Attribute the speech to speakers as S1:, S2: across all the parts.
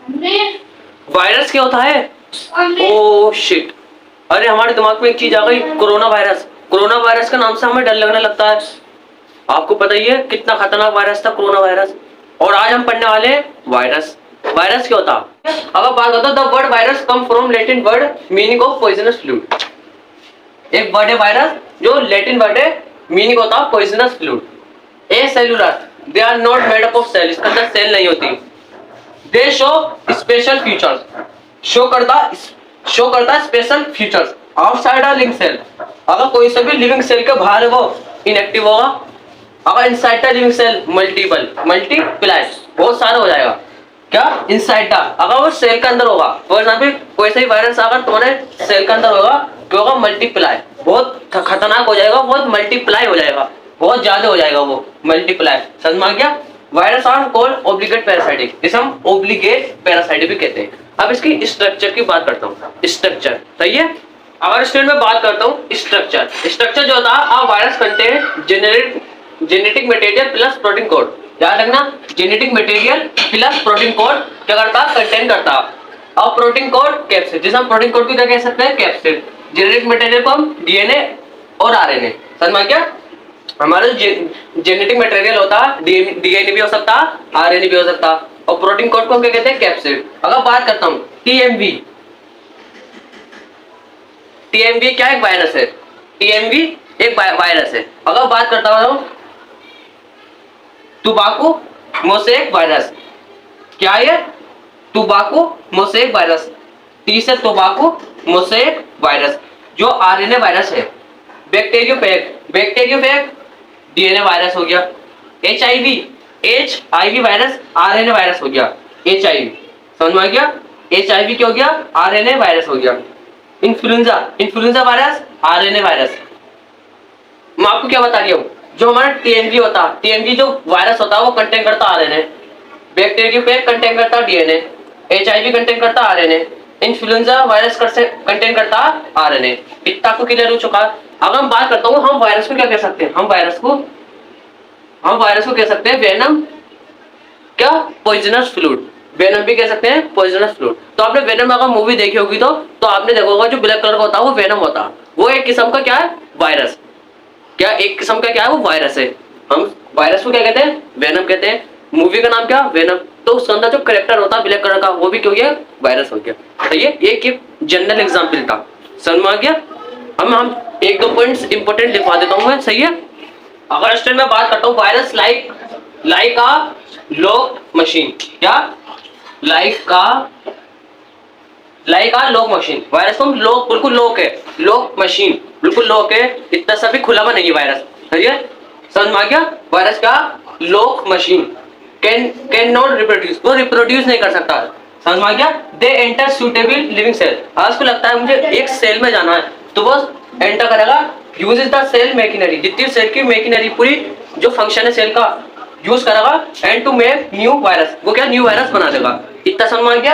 S1: Virus क्या होता है? ओ शिट, अरे हमारे दिमाग में एक चीज आ गई, कोरोना वायरस। कोरोना वायरस का नाम से हमें डर लगने लगता है। आपको पता ही है कितना खतरनाक वायरस था कोरोना वायरस। और आज हम पढ़ने वाले हैं वायरस। वायरस क्या होता है? अगर बात करता the word virus come from Latin word meaning of poisonous fluid. एक वर्ड है वायरस, जो लैटिन वर्ड है, मीनिंग होता है poisonous fluid. Acellular, they are not made up of cell, इसके अंदर सेल नहीं होती। They show special features, show करता special features outside a living cell. अगर कोई सा भी लिविंग सेल के बाहर है वो इनएक्टिव होगा। अगर inside the living cell multiply, बहुत सारा हो जाएगा। क्या? इनसाइड द, अगर वो सेल के अंदर होगा, फॉर एग्जाम्पल कोई सा भी वायरस अगर तुम्हारे सेल के अंदर होगा, क्या होगा? मल्टीप्लाई, बहुत खतरनाक हो जाएगा, बहुत मल्टीप्लाई हो जाएगा, बहुत ज्यादा हो जाएगा वो मल्टीप्लाई। समझ में आ गया? Virus are called obligate parasitic, इसे हम ऑब्लिगेट पैरासाइटिक भी कहते हैं। अब इसकी स्ट्रक्चर की बात करता हूँ। स्ट्रक्चर सही है। अगर स्टूडेंट में बात करता हूँ स्ट्रक्चर जो होता है, virus contain genetic material plus protein code. याद रखना, genetic material plus protein code क्या करता है? कंटेन करता है। और प्रोटीन कोड कैप्सिड, जिसे हम प्रोटीन कोड भी क्या कह सकते हैं? कैप्सिड। जेनेटिक मटेरियल को हम डीएनए और आरएनए। समझ में क्या? हमारा जेनेटिक मटेरियल होता है, डीएनए भी हो सकता है, आरएनए भी हो सकता है। और प्रोटीन कोड को हम क्या कहते हैं? कैप्सिड। अगर बात करता हूँ टीएमवी, टीएमवी क्या एक वायरस है? टीएमवी एक वायरस है। अगर बात करता हूँ टुबाको मोसेक वायरस, क्या है? टुबाको मोसेक वायरस। टी से टोबाको मोसेक वायरस, जो आरएनए वायरस है। बैक्टीरियोफेग डीएनए वायरस हो गया। एचआईवी वायरस आरएनए वायरस हो गया। एचआईवी समझ में आ गया? एचआईवी क्या हो गया? आरएनए वायरस हो गया। Influenza virus RNA virus. मैं आपको क्या बता रही हूँ, जो हमारा टीएमवी होता है, टीएमवी जो वायरस होता है वो कंटेन करता आरएनए। बैक्टीरियोफेग कंटेन करता डीएनए। एचआईवी कंटेन करता आरएनए। इन्फ्लुएंजा वायरस कंटेन करता आरएनए। इतना आपको क्लियर हो चुका है। अगर हम बात करता हूँ, हम वायरस को क्या कह सकते हैं? हम वायरस को कह सकते हैं वेनम, क्या? Poisonous fluid. वेनम भी कह सकते हैं पॉइजनस फ्लूइड। तो आपने वेनम अगर मूवी देखी होगी तो आपने देखा होगा जो ब्लैक कलर का होता है वो वेनम होता है। वो एक किस्म का क्या है? वायरस। क्या एक किस्म का क्या है? वो वायरस है। हम वायरस को क्या कहते हैं? वेनम कहते हैं। मूवी का नाम क्या? वेनम। तो उसके अंदर जो करेक्टर होता है ब्लैक कलर का, वो भी क्यों गया? वायरस हो गया। तो ये एक जनरल एग्जांपल था। समझ में आ गया? अब हम एक दो पॉइंट्स इंपॉर्टेंट लिखवा देता हूं मैं, सही है। अगर स्टूडेंट में बात करता हूं, virus like a lock machine, क्या? Like a lock machine. Virus को लॉक, बिल्कुल लॉक है, लॉक मशीन बिल्कुल लॉक है, इतना सा भी खुला हुआ नहीं है वायरस। सही है? समझ में आ गया? वायरस का lock machine can not reproduce, वो रिप्रोड्यूस नहीं कर सकता। समझ में आ गया? They enter suitable living cell. आज को लगता है मुझे एक सेल में जाना है, तो वो एंटर करेगा। यूजेस द सेल मैकिनरी, जितनी सेल की मैकिनरी पूरी जो फंक्शन है सेल का यूज करेगा, and to make new virus, वो क्या? न्यू वायरस बना देगा। इतना समझ में आ गया?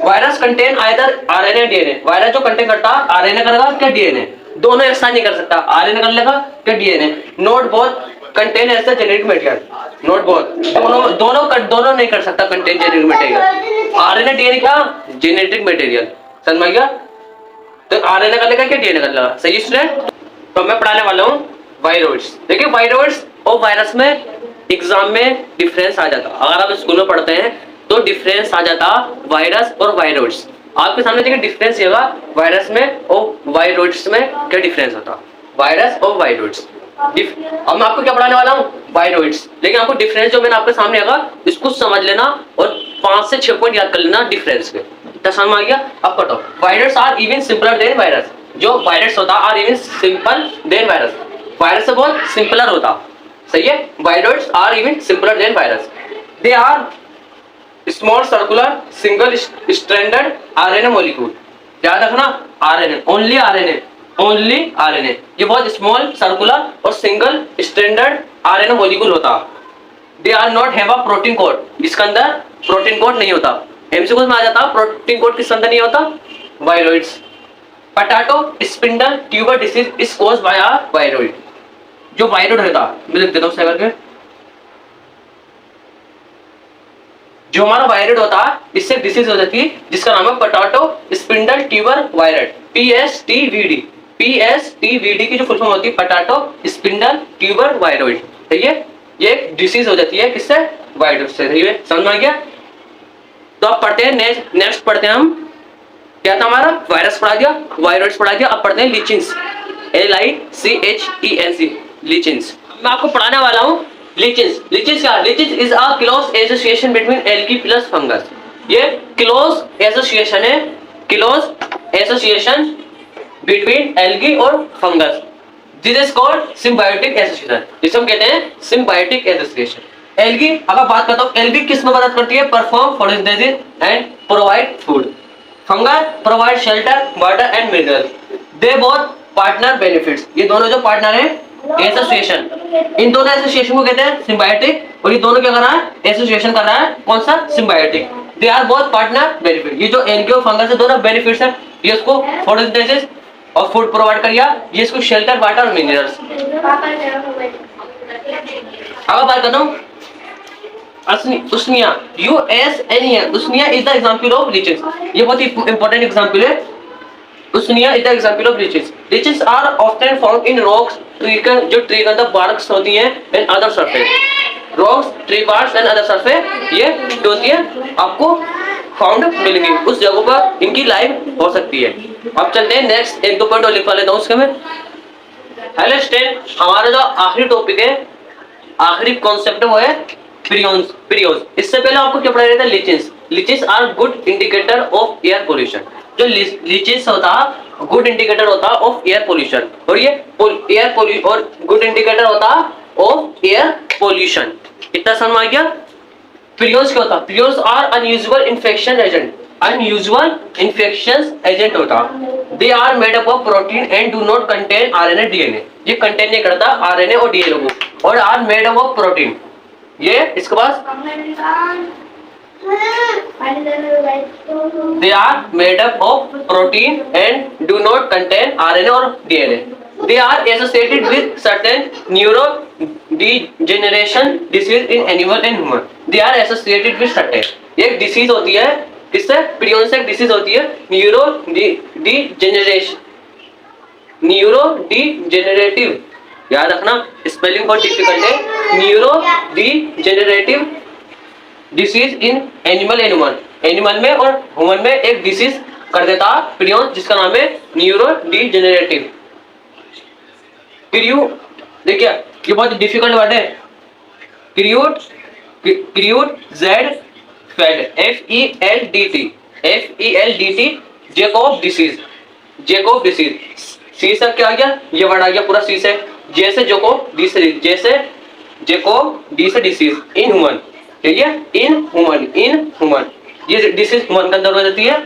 S1: Virus contain either RNA DNA. Virus जो कंटेन करता है आरएनए करेगा क्या डीएनए, दोनों एक साथ नहीं कर सकता। आरएनए कर लेगा क्या DNA. Not both contain as the genetic material. Not both, दोनों नहीं कर सकता contain genetic material. RNA DNA क्या? Genetic material. समझ में आ गया? तो आरएनए कर लेगा क्या डीएनए कर लेगा। सही स्टूडेंट? तो मैं पढ़ाने वाला हूँ वायरोइड्स। देखिए वायरोइड्स और वायरस में एग्जाम में डिफरेंस आ जाता। अगर आप स्कूल में पढ़ते हैं तो डिफरेंस आ जाता वायरस और वायरोइड्स। आपके सामने देखिए डिफरेंस ये होगा वायरस में और वायरोइड्स में क्या डिफरेंस होता। वायरस और वायरोइड्स। अब मैं आपको क्या पढ़ाने वाला हूँ? वायरोइड्स। लेकिन आपको डिफरेंस जो मैंने आपके सामने आगा इसको समझ लेना और 5 से 6 पॉइंट याद कर लेना डिफरेंस के। तो समझ आ गया? अब पढ़ो। Virus are even simpler than virus. जो वायरस होता are even simple than virus. Virus से बहुत सिंपलर होता। सही है? Viroids are even simpler than virus. They are small circular single stranded RNA molecule. याद रखना, RNA, only RNA, only RNA. ये बहुत स्मॉल सर्कुलर और सिंगल स्ट्रैंडेड आरएनए मॉलिक्यूल होता। They are not have a protein code. इसके अंदर protein code नहीं होता। एमसीक्यू में आ जाता प्रोटीन कोड किस अंदर नहीं होता? Viroids. Potato spindle tuber disease is caused by a viroid. जो वायरोइड होता, मैं लिख देता हूं करके, जो हमारा वायरड होता है इससे डिसीज हो जाती है जिसका नाम है potato spindle tuber viroid, PSTVD। PSTVD की जो फुल फॉर्म होती है पोटैटो स्पिंडल ट्यूबर वायरॉइड, ठीक है। ये एक डिसीज हो जाती है किससे, वायरड से, ठीक है, समझ में आ गया। तो अब पढ़ते हैं नेक्स्ट पढ़ते हैं हम, क्या था हमारा, वायरस पढ़ा दिया, वायरॉइड्स पढ़ा दिया। अब पढ़ते हैं लीचिंस, LICHENC, लीचिंस। मैं आपको पढ़ाने वाला हूँ लीचिंस। लीचिंस क्या, lichens is a close association between algae plus fungus. ये क्लोज एसोसिएशन है, क्लोज एसोसिएशन बिटवीन एल्गी और fungus. This is called symbiotic association, जिसे हम कहते हैं सिम्बायोटिक एसोसिएशन। एल्गी अगर बात करता हूँ, एल्गी किस में मदद करती है, perform photosynthesis and provide food. Fungus provide shelter, water and mineral. They both partner benefits. ये दोनों जो पार्टनर है एसोसिएशन, इन दोनों एसोसिएशन को कहते हैं सिम्बायोटिक, और ये दोनों क्या कर रहा है, एसोसिएशन कर रहा है, कौन सा, symbiotic. They are both partner benefit. ये जो एल्गी और फंगस है दोनों बेनिफिट्स है, ये उसको फोटोसिंथेसिस और फूड प्रोवाइड करिए, ये इसको शेल्टर, वाटर और मिनरल्स। अगर बात करता हूँ Usnea, USNIA, Usnea is the example of lichens. ये बहुत ही इंपॉर्टेंट एग्जांपल है। Usnea is the example of lichens. Leches are often found in rocks, जो ट्री के अंदर बार्क्स होती हैं, and other surface, rocks, tree barks and other surface, ये जो होती है आपको फाउंड मिलेंगी, उस जगह पर इनकी लाइफ हो सकती है। अब चलते हैं नेक्स्ट, एक दो पॉइंट और लिखवा लेता हूँ उसके में। हेलो स्टूडेंट, हमारा जो आखिरी टॉपिक है, आखिरी कॉन्सेप्ट है वो है प्रियोन्स। प्रियोन्स, इससे पहले आपको क्या पढ़ा था, leeches. Leches are good indicator of air pollution. जो लीचेस होता है गुड इंडिकेटर होता है ऑफ एयर पोल्यूशन, और ये एयर पोल्यूशन और गुड इंडिकेटर होता है ऑफ एयर पोल्यूशन। इतना समझ आ गया। प्रियोन्स क्या होता है, prions are unusual infection agent, unusual infection agent होता। They are made up of protein and do not contain RNA DNA। ये कंटेन नहीं करता RNA और DNA को, और are made up of protein. ये इसके पास they are made up of protein and do not contain RNA or DNA. They are associated with certain neurodegeneration disease in animal and human. They are associated with certain, एक disease होती है, किससे, prion से एक disease होती है, neurodegenerative. याद रखना, स्पेलिंग बहुत डिफिकल्ट है। Neurodegenerative disease in animal and human, animal में और ह्यूमन में एक डिसीज कर देता प्रियोन, जिसका नाम है न्यूरोडीजेनरेटिव। देखिए ये बहुत डिफिकल्ट वर्ड है, FELDT, Jakob disease. Jakob disease, C से क्या आ गया, ये वर्ड आ गया पूरा सी से, जैसे जेकोब डी से, जैसे जेकोब डी से डिसीज इन ह्यूमन, ठीक है, इन ह्यूमन ये डिसीज ह्यूमन के अंदर हो जाती है।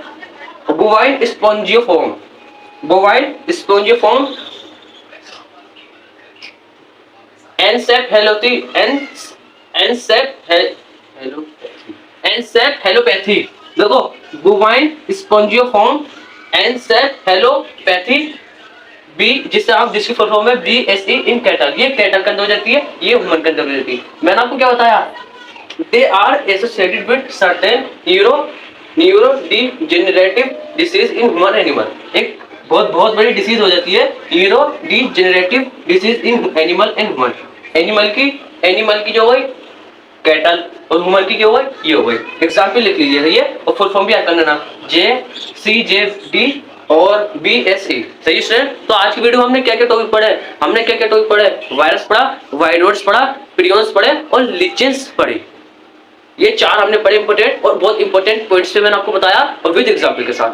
S1: Bovine spongiform, bovine spongiform, encephalopathy. देखो बोवाइन स्पोंजियोफॉर्म एनसेफेलोपैथी, बी जिससे आप जिसकी फुल फॉर्म है BSE इन कैटल, ये कैटल के अंदर हो जाती है, ये ह्यूमन के अंदर हो जाती है। मैंने आपको क्या बताया, they are associated with certain neurodegenerative disease in human animal. एक बहुत बड़ी डिसीज हो जाती है neurodegenerative disease in animal and human. Animal की जो हुई कैटल, और ह्यूमन की जो हुई ये हो गई। एग्जाम्पल लिख लीजिए, सही है, और फुल फॉर्म भी याद कर लेना, JCJD और BSE, सही है। तो आज की वीडियो में हमने क्या क्या टॉपिक पढ़े, वायरस पढ़ा, वायरॉइड्स पढ़ा, प्रियोन्स पढ़े और लीचेंस पढ़ी। ये चार हमने पढ़े इंपॉर्टेंट, और बहुत इंपॉर्टेंट पॉइंट्स पे मैंने आपको बताया, और विद एग्जाम्पल के साथ।